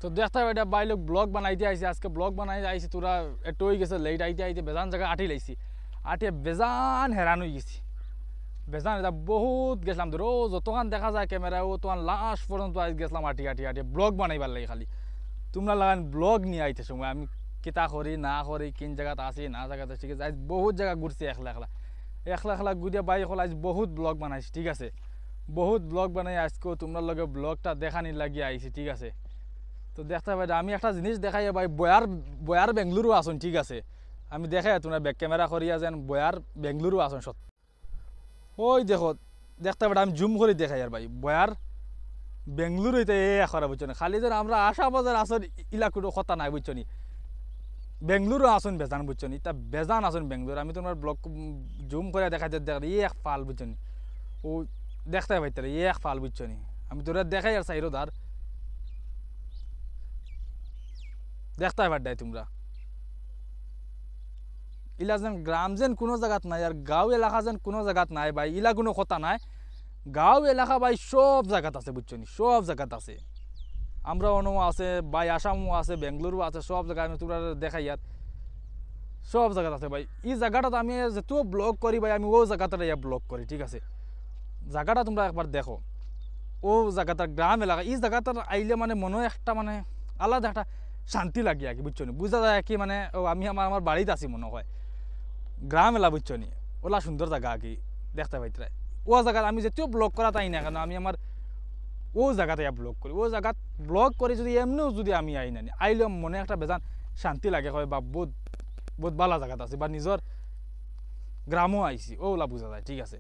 তো দেখতে হবে এটা বাইলোক ব্লগ বানাইতে আইছে আজকে ব্লগ বানাইতে আইছি তোরা একটু হয়ে গেছে লেট আইতে আইতে বেজান জায়গা আটি লাইছি আটিয়ে বেজান হেরান হয়ে গেছি বেজান এটা বহুত গেছিলাম ধরো যতক্ষণ দেখা যায় ক্যামেরা ও তখন লাস্ট পর্যন্ত আজ গেছিলাম আটি আটি আটি ব্লগ বানাইবার লাগে খালি তোমরা লাগান ব্লগ নিয়ে আইতে সময় আমি কিতা করি না করি কিন জায়গাত আছি না জায়গাতে ঠিক আছে আজ বহুত জায়গা ঘুরছি একলা একলা একলা একলা ঘুরিয়া বাই হল আজ বহুত ব্লগ বানাইছি ঠিক আছে বহুত ব্লগ বানাই আজকেও তোমরা লগে ব্লগটা দেখানি লাগিয়ে আইছি ঠিক আছে তো দেখতে পাই আমি একটা জিনিস দেখাই ভাই বয়ার বেঙ্গলুরু আসুন ঠিক আছে আমি দেখাই তোমরা ব্যাক ক্যামেরা করিয়া যেন বয়ার বেঙ্গলুরু আসুন সত ওই দেখো দেখতে পাই আমি জুম করে দেখাই আর ভাই বয়ার বেঙ্গলুরু হইতে এ এখন বুঝছো না খালি যেন আমরা আশা বাজার আসন ইলাকুটো কথা নাই বুঝছো নি বেঙ্গলুরু আসুন বেজান বুঝছো নি তা বেজান আসুন বেঙ্গলুরু আমি তোমার ব্লগ জুম করে দেখাইতে দেখ এক ফাল বুঝছো নি ও দেখতে পাই তারা এক ফাল বুঝছো নি আমি তোরা দেখাই আর সাইরো ধার দেখতে পার দেয় তোমরা ইলা যেন গ্রাম যেন কোনো জায়গাত নাই আর গাঁও এলাকা যেন কোনো জায়গাত নাই ভাই ইলা কোনো কথা নাই গাঁও এলাকা ভাই সব জায়গাত আছে বুঝছো নি সব জায়গাত আছে আমরা অনো আছে ভাই আসামও আছে বেঙ্গলুরু আছে সব জায়গায় আমি তোমরা দেখাই আর সব জায়গাত আছে ভাই এই জায়গাটাতে আমি যেহেতু ব্লগ করি ভাই আমি ও জায়গাটাতে ব্লগ করি ঠিক আছে জায়গাটা তোমরা একবার দেখো ও জায়গাটার গ্রাম এলাকা এই জায়গাটার আইলে মানে মনে একটা মানে আলাদা একটা শান্তি লাগে আর কি বুঝছো নি বুঝা যায় কি মানে ও আমি আমার বাড়িতে আছি মনে হয় গ্রাম এলা বুঝছো নি ওলা সুন্দর জায়গা আর কি দেখতে পাইতে ও জায়গায় আমি যেতেও ব্লগ করা তাই না কেন আমি আমার ও জায়গাতে ব্লগ করি ও জায়গাত ব্লগ করে যদি এমনিও যদি আমি আই নানি আইলে মনে একটা বেজান শান্তি লাগে হয় বা বহুত বহুত ভালো জায়গাত আছে বা নিজের গ্রামও আইছি ওলা বোঝা যায় ঠিক আছে